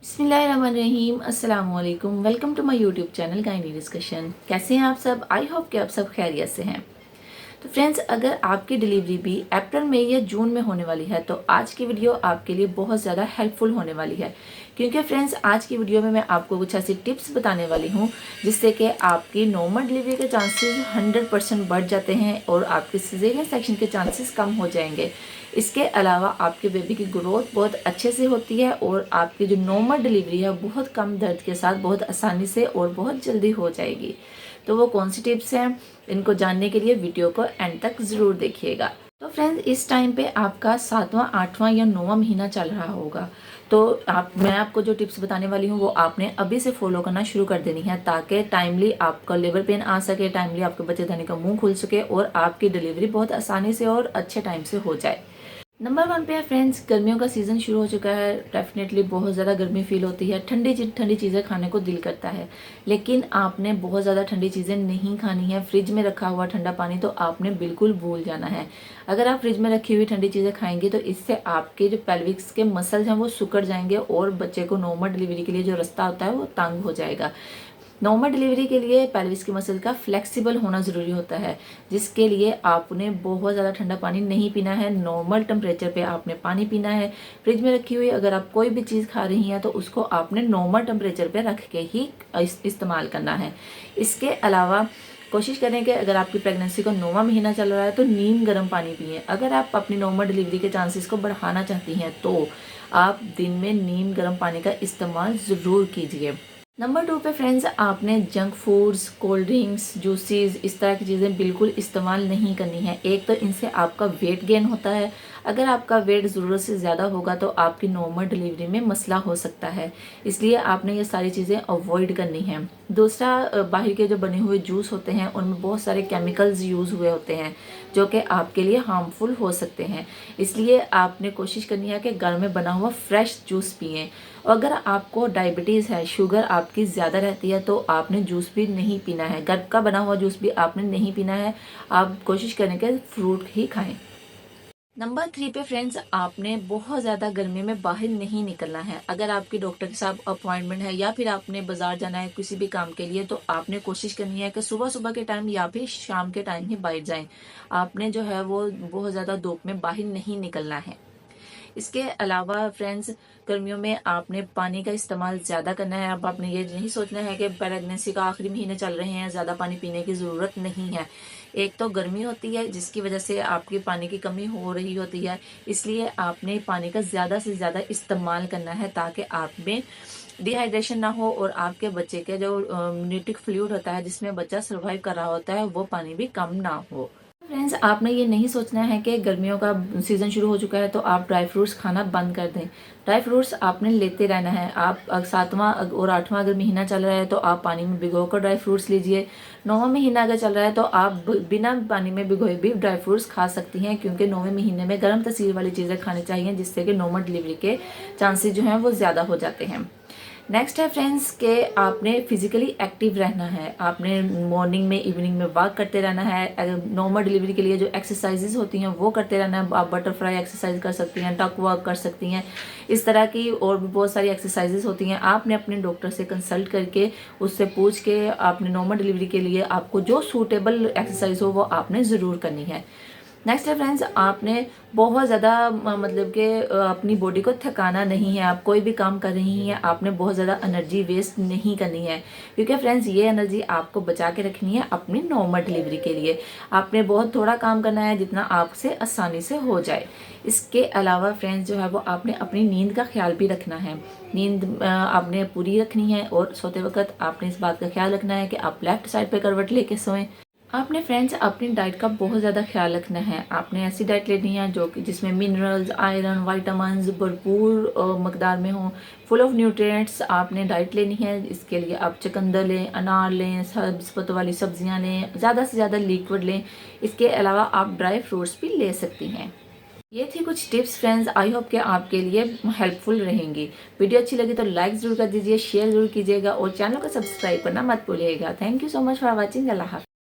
बिस्मिल्लाहिर्रहमानिर्रहीम अस्सलाम वालेकुम। Welcome to my YouTube channel gynae discussion. कैसे हैं आप सब? आई होप कि आप सब खैरियत से हैं। तो फ्रेंड्स, अगर आपकी डिलीवरी भी अप्रैल मई या जून में होने वाली है तो आज की वीडियो आपके लिए बहुत ज़्यादा हेल्पफुल होने वाली है, क्योंकि फ्रेंड्स आज की वीडियो में मैं आपको कुछ ऐसी टिप्स बताने वाली हूँ जिससे कि आपकी नॉर्मल डिलीवरी के चांसेस 100% बढ़ जाते हैं और आपके सिजेरियन सेक्शन के चांसेस कम हो जाएंगे। इसके अलावा आपके बेबी की ग्रोथ बहुत अच्छे से होती है और आपकी जो नॉर्मल डिलीवरी है बहुत कम दर्द के साथ बहुत आसानी से और बहुत जल्दी हो जाएगी। तो वो कौन सी टिप्स हैं, इनको जानने के लिए वीडियो को एंड तक ज़रूर देखिएगा। तो फ्रेंड्स, इस टाइम पे आपका 7वां 8वां या 9वां महीना चल रहा होगा, तो मैं आपको जो टिप्स बताने वाली हूँ वो आपने अभी से फॉलो करना शुरू कर देनी है, ताकि टाइमली आपका लेबर पेन आ सके, टाइमली आपके बच्चे दाने का मुंह खुल सके और आपकी डिलीवरी बहुत आसानी से और अच्छे टाइम से हो जाए। नंबर 1 पे है फ्रेंड्स, गर्मियों का सीज़न शुरू हो चुका है। डेफिनेटली बहुत ज़्यादा गर्मी फील होती है, ठंडी ठंडी चीज़ें खाने को दिल करता है, लेकिन आपने बहुत ज़्यादा ठंडी चीज़ें नहीं खानी है। फ्रिज में रखा हुआ ठंडा पानी तो आपने बिल्कुल भूल जाना है। अगर आप फ्रिज में रखी हुई ठंडी चीज़ें खाएंगे तो इससे आपके जो पेल्विक्स के मसल्स हैं वो सिकुड़ जाएंगे और बच्चे को नॉर्मल डिलीवरी के लिए जो रास्ता होता है वो तंग हो जाएगा। नॉर्मल डिलीवरी के लिए पेल्विस की मसल का फ्लेक्सिबल होना ज़रूरी होता है, जिसके लिए आपने बहुत ज़्यादा ठंडा पानी नहीं पीना है। नॉर्मल टेम्परेचर पे आपने पानी पीना है। फ्रिज में रखी हुई अगर आप कोई भी चीज़ खा रही हैं तो उसको आपने नॉर्मल टेम्परेचर पे रख के ही इस्तेमाल करना है। इसके अलावा कोशिश करें कि अगर आपकी प्रेगनेंसी का 9वां महीना चल रहा है तो नीम गर्म पानी पिए। अगर आप अपनी नॉर्मल डिलीवरी के चांसेस को बढ़ाना चाहती हैं तो आप दिन में नीम गर्म पानी का इस्तेमाल ज़रूर कीजिए। नंबर 2 पे फ्रेंड्स, आपने junk foods, cold drinks, juices इस तरह की चीज़ें बिल्कुल इस्तेमाल नहीं करनी है। एक तो इनसे आपका वेट गेन होता है। अगर आपका वेट ज़रूरत से ज़्यादा होगा तो आपकी नॉर्मल डिलीवरी में मसला हो सकता है, इसलिए आपने ये सारी चीज़ें अवॉइड करनी है। दूसरा, बाहर के जो बने हुए जूस होते हैं उनमें बहुत सारे केमिकल्स यूज़ हुए होते हैं जो कि आपके लिए हार्मफुल हो सकते हैं, इसलिए आपने कोशिश करनी है कि घर में बना हुआ फ्रेश जूस पिएं। अगर आपको डायबिटीज़ है, शुगर आपकी ज़्यादा रहती है तो आपने जूस भी नहीं पीना है, घर का बना हुआ जूस भी आपने नहीं पीना है। आप कोशिश करें कि फ्रूट ही खाएं। नंबर 3 पे फ्रेंड्स, आपने बहुत ज़्यादा गर्मी में बाहर नहीं निकलना है। अगर आपकी डॉक्टर के साथ अपॉइंटमेंट है या फिर आपने बाजार जाना है किसी भी काम के लिए तो आपने कोशिश करनी है कि सुबह सुबह के टाइम या फिर शाम के टाइम ही बाहर जाएं। आपने जो है वो बहुत ज़्यादा धूप में बाहर नहीं निकलना है। इसके अलावा फ्रेंड्स, गर्मियों में आपने पानी का इस्तेमाल ज़्यादा करना है। अब आपने ये नहीं सोचना है कि प्रेगनेंसी का आखिरी महीने चल रहे हैं, ज़्यादा पानी पीने की ज़रूरत नहीं है। एक तो गर्मी होती है जिसकी वजह से आपकी पानी की कमी हो रही होती है, इसलिए आपने पानी का ज़्यादा से ज़्यादा इस्तेमाल करना है ताकि आप में डिहाइड्रेशन ना हो और आपके बच्चे के जो न्यूट्रिक फ्लूइड होता है जिसमें बच्चा सर्वाइव कर रहा होता है वो पानी भी कम ना हो। फ्रेंड्स, आपने ये नहीं सोचना है कि गर्मियों का सीज़न शुरू हो चुका है तो आप ड्राई फ्रूट्स खाना बंद कर दें। ड्राई फ्रूट्स आपने लेते रहना है। आप 7वां और 8वां अगर महीना चल रहा है तो आप पानी में भिगो कर ड्राई फ्रूट्स लीजिए। 9वां महीना अगर चल रहा है तो आप बिना पानी में भिगोए भी ड्राई फ्रूट्स खा सकती हैं, क्योंकि 9वें महीने में गर्म तसीर वाली चीज़ें खानी चाहिए जिससे कि नॉर्मल डिलीवरी के चांसेस जो हैं वो ज़्यादा हो जाते हैं। नेक्स्ट है फ्रेंड्स के आपने फिजिकली एक्टिव रहना है। आपने मॉर्निंग में इवनिंग में वॉक करते रहना है। नॉर्मल डिलीवरी के लिए जो एक्सरसाइजेज होती हैं वो करते रहना है। आप बटरफ्लाई एक्सरसाइज कर सकती हैं, टक वॉक कर सकती हैं, इस तरह की और भी बहुत सारी एक्सरसाइजेज होती हैं। आपने अपने डॉक्टर से कंसल्ट करके उससे पूछ के आपने नॉर्मल डिलीवरी के लिए आपको जो सूटेबल एक्सरसाइज हो वो आपने ज़रूर करनी है। नेक्स्ट है फ्रेंड्स, आपने बहुत ज़्यादा मतलब कि अपनी बॉडी को थकाना नहीं है। आप कोई भी काम कर रही हैं, आपने बहुत ज़्यादा एनर्जी वेस्ट नहीं करनी है, क्योंकि फ्रेंड्स ये एनर्जी आपको बचा के रखनी है अपनी नॉर्मल डिलीवरी के लिए। आपने बहुत थोड़ा काम करना है जितना आपसे आसानी से हो जाए। इसके अलावा फ्रेंड्स जो है वो आपने अपनी नींद का ख्याल भी रखना है। नींद आपने पूरी रखनी है और सोते वक्त आपने इस बात का ख्याल रखना है कि आप लेफ्ट साइड पे करवट लेके सोएं। आपने फ्रेंड्स अपनी डाइट का बहुत ज़्यादा ख्याल रखना है। आपने ऐसी डाइट लेनी है जो कि जिसमें मिनरल्स, आयरन, वाइटामिन्स भरपूर मकदार में हो, फुल ऑफ न्यूट्रिएंट्स आपने डाइट लेनी है। इसके लिए आप चुकंदर लें, अनार लें, सब्ज़ पत्तों वाली सब्जियां लें, ज़्यादा से ज़्यादा लिक्विड लें। इसके अलावा आप ड्राई फ्रूट्स भी ले सकती हैं। ये थी कुछ टिप्स फ्रेंड्स, आई होप कि आपके लिए हेल्पफुल रहेंगी। वीडियो अच्छी लगी तो लाइक ज़रूर कर दीजिए, शेयर ज़रूर कीजिएगा और चैनल को सब्सक्राइब करना मत भूलिएगा। Thank you so much for watching. अल्लाह हाफ़िज़।